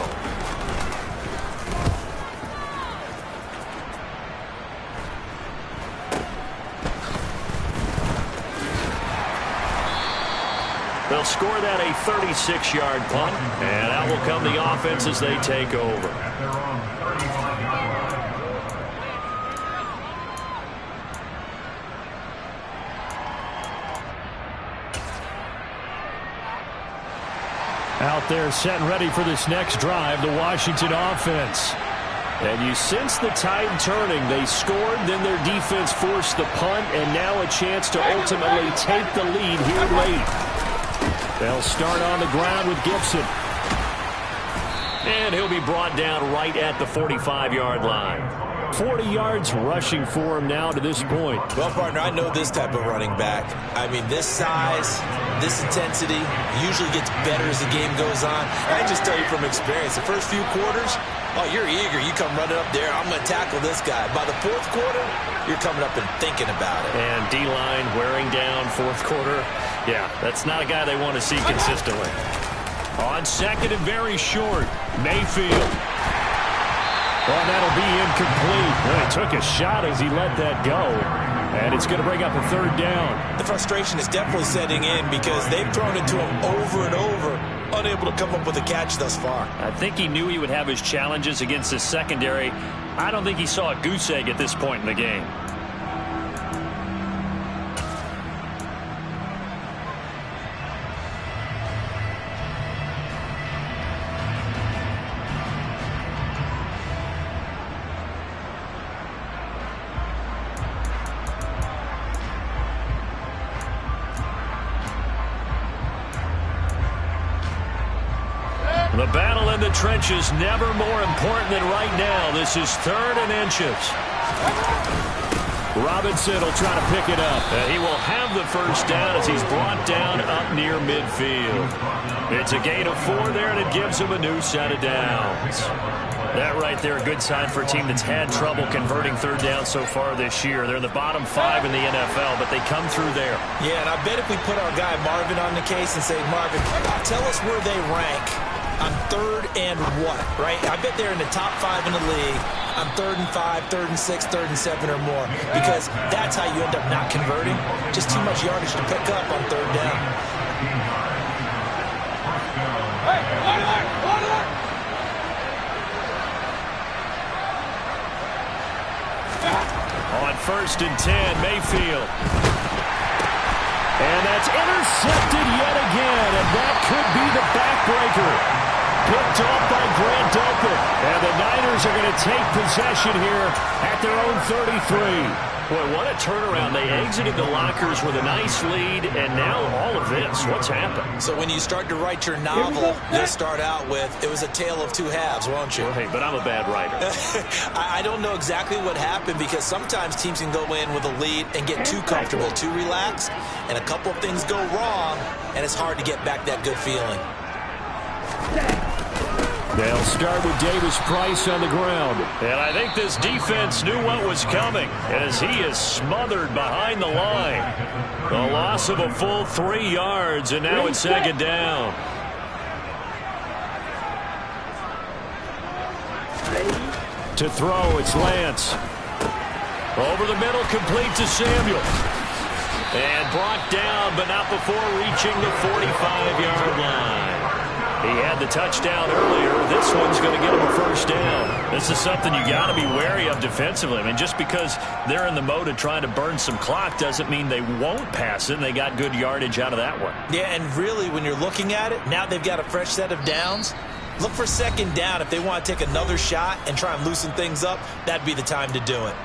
They'll score that a 36-yard punt, and out will come the offense as they take over. at their own 35-yard line. Out there set and ready for this next drive, the Washington offense. And you sense the tide turning. They scored, then their defense forced the punt, and now a chance to ultimately take the lead here late. They'll start on the ground with Gibson. And he'll be brought down right at the 45-yard line. 40 yards rushing for him now to this point. Well, partner, I know this type of running back. I mean, this size, this intensity usually gets better as the game goes on. I just tell you from experience, the first few quarters, oh, you're eager. You come running up there, I'm going to tackle this guy. By the fourth quarter, you're coming up and thinking about it. And D-line wearing down fourth quarter. Yeah, that's not a guy they want to see consistently. On second and very short, Mayfield. Well, that'll be incomplete. Well, he took a shot as he let that go. And it's going to bring up a third down. The frustration is definitely setting in because they've thrown it to him over and over, unable to come up with a catch thus far. I think he knew he would have his challenges against his secondary. I don't think he saw a goose egg at this point in the game. The battle in the trenches never more important than right now. This is 3rd and inches. Robinson will try to pick it up. And he will have the first down as he's brought down up near midfield. It's a gain of 4 there, and it gives him a new set of downs. That right there, a good sign for a team that's had trouble converting third down so far this year. They're in the bottom 5 in the NFL, but they come through there. Yeah, and I bet if we put our guy Marvin on the case and say, Marvin, tell us where they rank on 3rd and what, right? I bet they're in the top 5 in the league on 3rd and 5, 3rd and 6, 3rd and 7 or more, because that's how you end up not converting. Just too much yardage to pick up on 3rd down. On 1st and 10, Mayfield. And that's intercepted yet again, and that could be the backbreaker. Picked off by Grant Delpit. And the Niners are going to take possession here at their own 33. Boy, what a turnaround. They exited the lockers with a nice lead, and now all of this. What's happened? So when you start to write your novel, you'll start out with, it was a tale of two halves, won't you? Well, hey, but I'm a bad writer. I don't know exactly what happened, because sometimes teams can go in with a lead and get too comfortable, too relaxed, and a couple of things go wrong, and it's hard to get back that good feeling. They'll start with Davis Price on the ground. And I think this defense knew what was coming as he is smothered behind the line. The loss of a full 3 yards, and now it's 2nd down. To throw, it's Lance. Over the middle, complete to Samuel. And brought down, but not before reaching the 45-yard line. He had the touchdown earlier. This one's going to get him a first down. This is something you got to be wary of defensively. I mean, just because they're in the mode of trying to burn some clock doesn't mean they won't pass it, and they got good yardage out of that one. Yeah, and really, when you're looking at it, now they've got a fresh set of downs. Look for 2nd down. If they want to take another shot and try and loosen things up, that'd be the time to do it.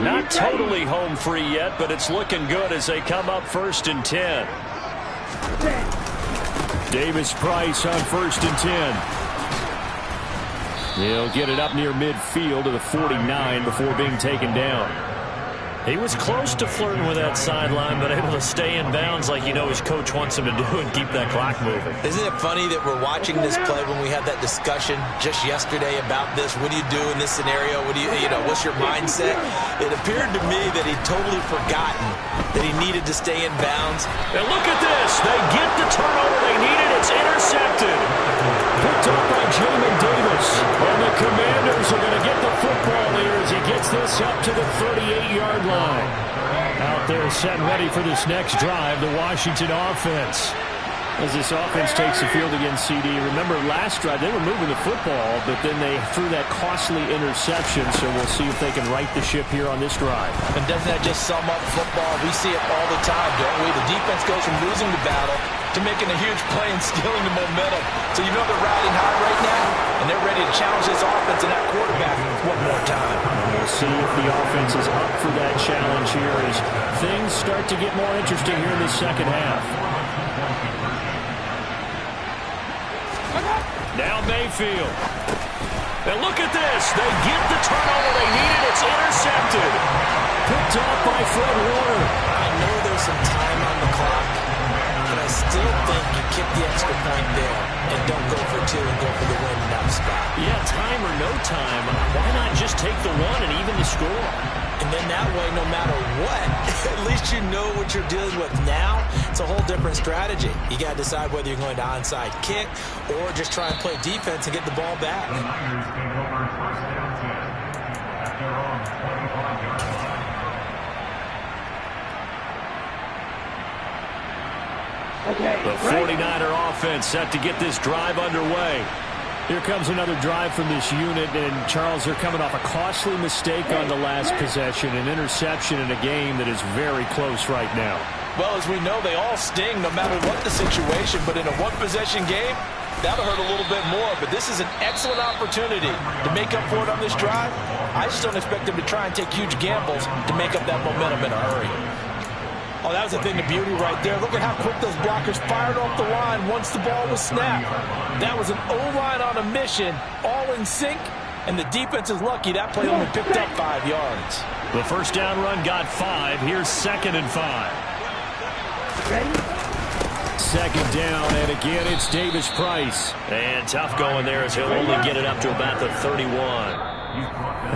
Not totally home free yet, but it's looking good as they come up 1st and 10. Davis Price on 1st and 10. He'll get it up near midfield to the 49 before being taken down. He was close to flirting with that sideline, but able to stay in bounds like you know his coach wants him to do and keep that clock moving. Isn't it funny that we're watching this play when we had that discussion just yesterday about this? What do you do in this scenario? What do you know, what's your mindset? It appeared to me that he'd totally forgotten that he needed to stay in bounds. And look at this. They get the turnover they needed. It's intercepted. Picked up by Jamin Davis. And the Commanders are going to get the football here as he gets this up to the 38-yard line. Out there set ready for this next drive, the Washington offense. As this offense takes the field against CD. Remember, last drive, they were moving the football, but then they threw that costly interception, so we'll see if they can right the ship here on this drive. And doesn't that just sum up football? We see it all the time, don't we? The defense goes from losing the battle to making a huge play and stealing the momentum. So you know they're riding high right now, and they're ready to challenge this offense and that quarterback one more time. And we'll see if the offense is up for that challenge here as things start to get more interesting here in the second half. Now Mayfield. And look at this. They get the turnover they needed. It's intercepted. Picked off by Fred Warner. I know there's some time on the clock, but I still think you kick the extra point there and don't go for two and go for the win in that spot. Yeah, time or no time. Why not just take the one and even the score? And then that way, no matter what, at least you know what you're dealing with now. It's a whole different strategy. You got to decide whether you're going to onside kick or just try and play defense and get the ball back. The Niners take over first down 10 at their own 25-yard line. The 49er offense set to get this drive underway. Here comes another drive from this unit, and Charles, they're coming off a costly mistake on the last possession, an interception in a game that is very close right now. Well, as we know, they all sting no matter what the situation, but in a one-possession game, that'll hurt a little bit more. But this is an excellent opportunity to make up for it on this drive. I just don't expect them to try and take huge gambles to make up that momentum in a hurry. Oh, that was a thing of beauty right there. Look at how quick those blockers fired off the line once the ball was snapped. That was an O-line on a mission, all in sync, and the defense is lucky that play only picked up 5 yards. The first down run got 5. Here's 2nd and 5. Second down, and again it's Davis Price. And tough going there as he'll only get it up to about the 31.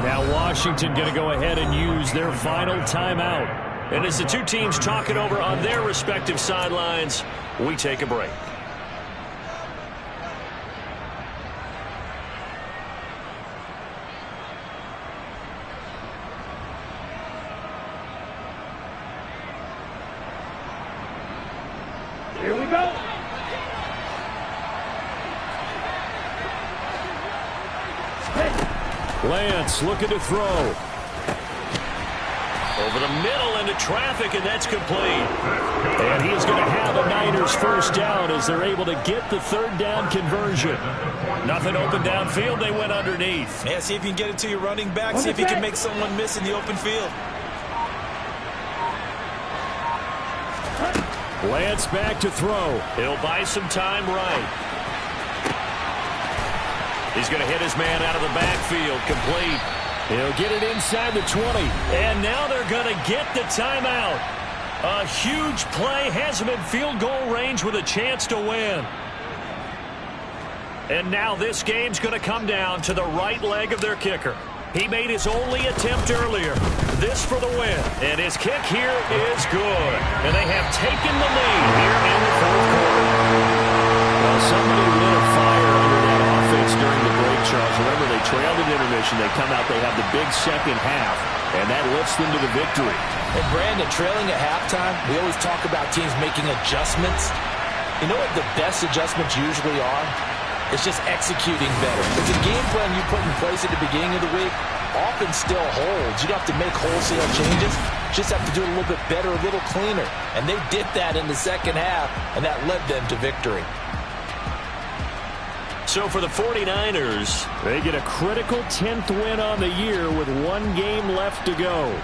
Now Washington going to go ahead and use their final timeout. And as the two teams talk it over on their respective sidelines, we take a break. Here we go. Lance looking to throw. Over the middle into traffic, and that's complete. And he's going to have a Niners first down as they're able to get the third down conversion. Nothing open downfield. They went underneath. Yeah, see if you can get it to your running back. See if you can make someone miss in the open field. Lance back to throw. He'll buy some time right. He's going to hit his man out of the backfield. Complete. He'll get it inside the 20. And now they're going to get the timeout. A huge play has him in field goal range with a chance to win. And now this game's going to come down to the right leg of their kicker. He made his only attempt earlier. This for the win. And his kick here is good. And they have taken the lead here in the fourth quarter. Well, somebody lit a fire under that offense during the break, Charles. Remember, they trailed at intermission. They come out, they have the big second half, and that lifts them to the victory. And Brandon, trailing at halftime, we always talk about teams making adjustments. You know what the best adjustments usually are? It's just executing better. It's a game plan you put in place at the beginning of the week often still holds. You don't have to make wholesale changes. You just have to do it a little bit better, a little cleaner. And they did that in the second half, and that led them to victory. So for the 49ers, they get a critical 10th win on the year with one game left to go.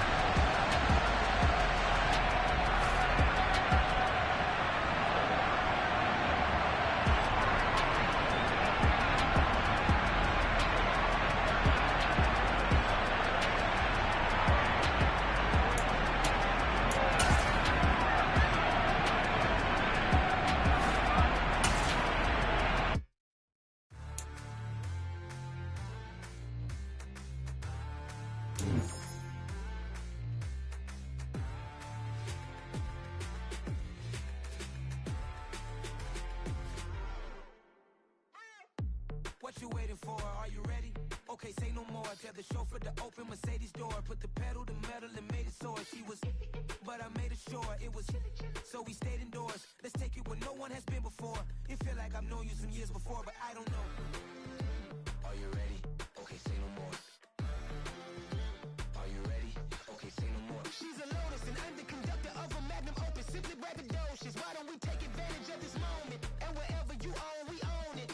What you waiting for? Are you ready? Okay. okay, say no more. Tell the chauffeur to open Mercedes door. Put the pedal to metal and made it soar. She was, but I made it sure it was. So we stayed indoors. Let's take it where no one has been before. It feel like I've known you some years before, but I don't know. Are you ready? Okay, say no more. Are you ready? Okay, say no more. She's a Lotus and I'm the conductor of a Magnum Opus. Simply braggadocious. Why don't we take advantage of this moment? And wherever you own, we own it.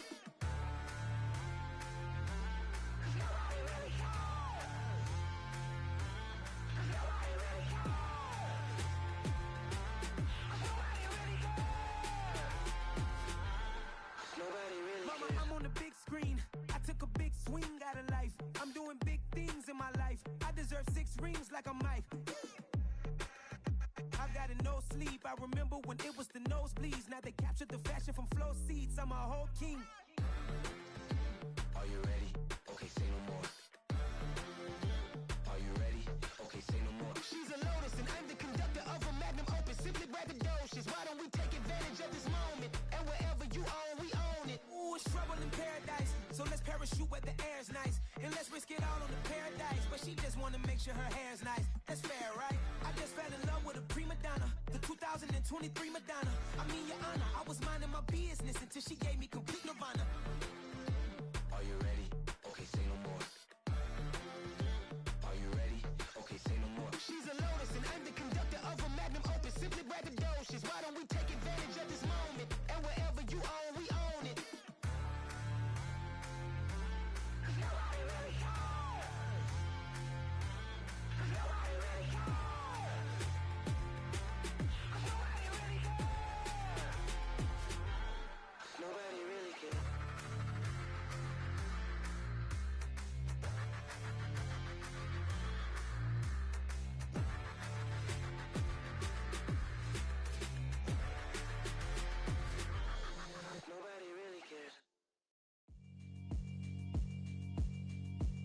Mama, I'm on the big screen. I took a big swing out of life. I'm doing big things in my life. I deserve 6 rings like I'm Mike. I got no sleep. I remember when it was the nosebleeds. Now they captured the fashion from flow seats. I'm a whole king. Are you ready? Okay, say no more. Are you ready? Okay, say no more. She's a Lotus and I'm the conductor of a Magnum Opus. Simply braggadocious. Why don't we take advantage of this moment? And wherever you own, we own it. Ooh, it's trouble in paradise. So let's parachute where the air's nice. And let's risk it all on the paradise. But she just wanna make sure her hair's nice. That's fair, right? I just fell in love with a prima donna. The 2023 Madonna. I mean, your honor, I was minding my business until she gave me complete nirvana. Are you ready? Okay, say no more. Are you ready? Okay, say no more. She's a Lotus and I'm the conductor of a Magnum Opus. Simply braggadocious. Why don't we take advantage of this moment? And wherever you own, we own it. Nobody really cares. Nobody really cares. Nobody really cares. Nobody really cares. Nobody really cares.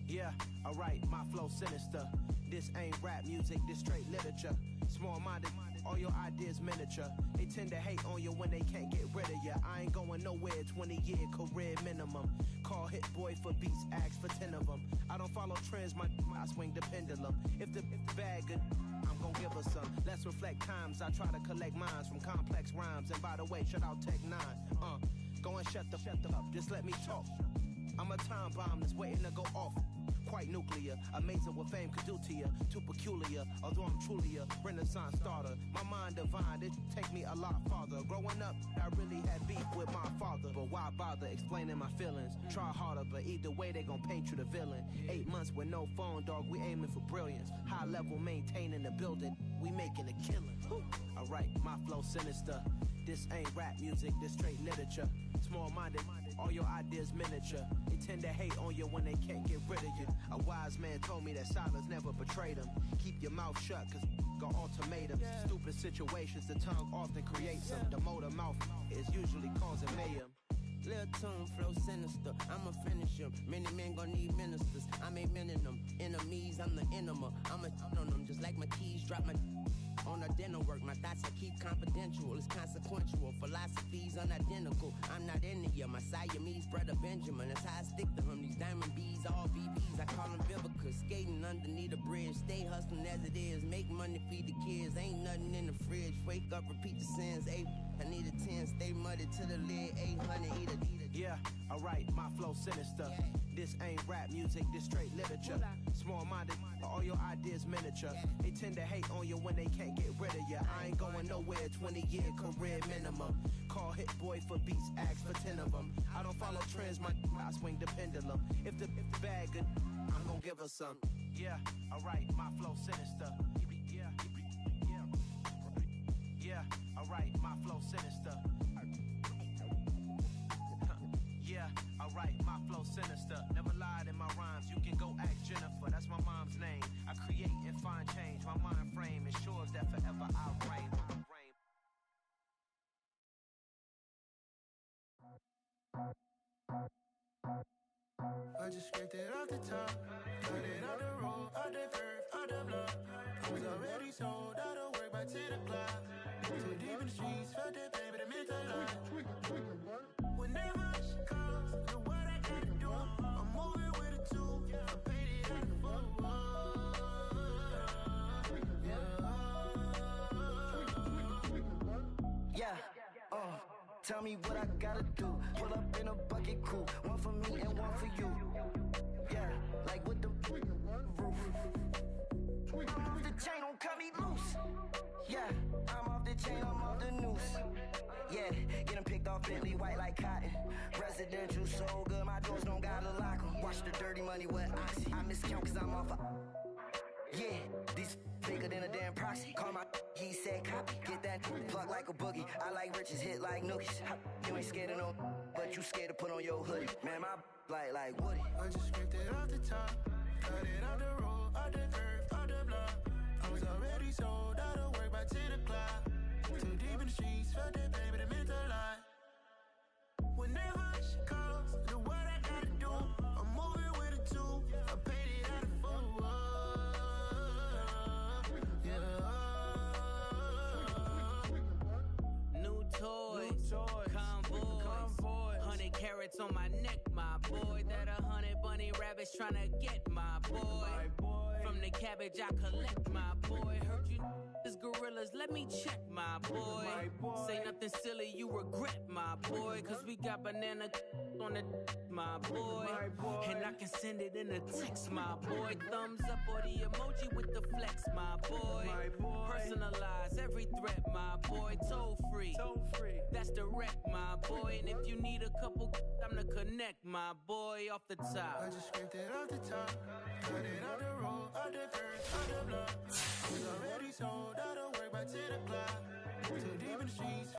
Yeah, alright, my flow sinister. This ain't rap music, this straight literature. Small-minded, all your ideas miniature. They tend to hate on you when they can't get rid of you. I ain't going nowhere, 20-year career minimum. Call Hit Boy for beats, ask for 10 of them. I don't follow trends, I swing the pendulum. If the bag good, I'm gon' give her some. Let's reflect times, I try to collect minds from complex rhymes. And by the way, shout out Tech 9. Go and shut the up, just let me talk. I'm a time bomb that's waiting to go off. Quite nuclear, amazing what fame could do to you. Too peculiar, although I'm truly a renaissance starter. My mind divine, it take me a lot farther. Growing up, I really had beef with my father. But why bother explaining my feelings? Try harder, but either way they gon' paint you the villain. 8 months with no phone, dog, we aiming for brilliance. High level maintaining the building, we making a killing. Alright, my flow sinister. This ain't rap music, this straight literature. Small-minded, all your ideas miniature. They tend to hate on you when they can't get rid of you. A wise man told me that silence never betrayed him. Keep your mouth shut, cause got ultimatums. Stupid situations, the tongue often creates them. The motor mouth is usually causing mayhem. Lil' tune, flow sinister, I'ma finish him. Many men gon' need ministers, I'm a men in them. Enemies, I'm the enema. I'ma on them, just like my keys, drop my on a dinner work. My thoughts I keep confidential, it's consequential. Philosophies unidentical, I'm not in it yet. My Siamese brother Benjamin, that's how I stick to him. These diamond bees, all BBs, I call them Vivica. Skating underneath the bridge, stay hustling as it is. Make money, feed the kids, ain't nothing in the fridge. Wake up, repeat the sins, I need a 10, stay muddy to the lid, 800, eat it. Yeah, alright, my flow sinister. This ain't rap music, this straight literature. Small-minded, all your ideas miniature. They tend to hate on you when they can't get rid of you. I ain't going nowhere, 20-year career minimum. Call Hit Boy for beats, ask for 10 of them. I don't follow trends, I swing the pendulum. If the bag good, I'm gon' give her some. Yeah, alright, my flow sinister. Yeah, alright, my flow sinister. Yeah, alright, my flow sinister. Never lied in my rhymes, you can go ask Jennifer, that's my mom's name. I create and find change, my mind frame ensures that forever I'll reign. I just scraped it off the top, got it out the road, out the curve, out the block. I was already sold, out of work by 10 o'clock. Too deep in the streets, felt that pain, but it meant a lot. Whenever she calls, know what I gotta do. I'm moving with a tool, Tell me what I gotta do. Pull up in a bucket crew. One for me and one for you. Yeah, like with the roof. I'm off the chain, don't cut me loose. Yeah, I'm off the chain, I'm off the noose. Yeah, getting picked off Bentley white like cotton. Residential so good, my doors don't gotta lock 'em. Watch the dirty money with Oxy. I miscount cause I'm off a... Yeah, these bigger than a damn proxy. Call my he said copy. Get that plug like a boogie. I like riches, hit like nookies. You ain't scared of no, but you scared to put on your hoodie. Man, my like Woody. I just scraped it off the top. Cut it off the road, off the curve, off the block. I was already sold out of work by 10 o'clock. Too deep in the streets, felt that pain, but it meant a lot. Whenever she calls, do what I gotta do. I'm moving with a two. I paid it out of full. Yeah. New toys, convoys, 100 carats on my neck, my boy. That 100 bunny rabbits tryna get my boy. From the cabbage I collect, my boy. Heard you is gorillas, let me check, my boy. Say nothing silly, you regret, my boy. Cause we got banana on the my boy. And I can send it in a text, my boy. Thumbs up or the emoji with the flex, my boy. Personalize every threat, my boy. Toll free, that's direct, my boy. And if you need a couple, I'm the connect, my boy. Off the top, I just scraped it off the top. Cut it off the road, off the curve, off the block. I was already sold out of work by 10 o'clock. Too deep in the streets.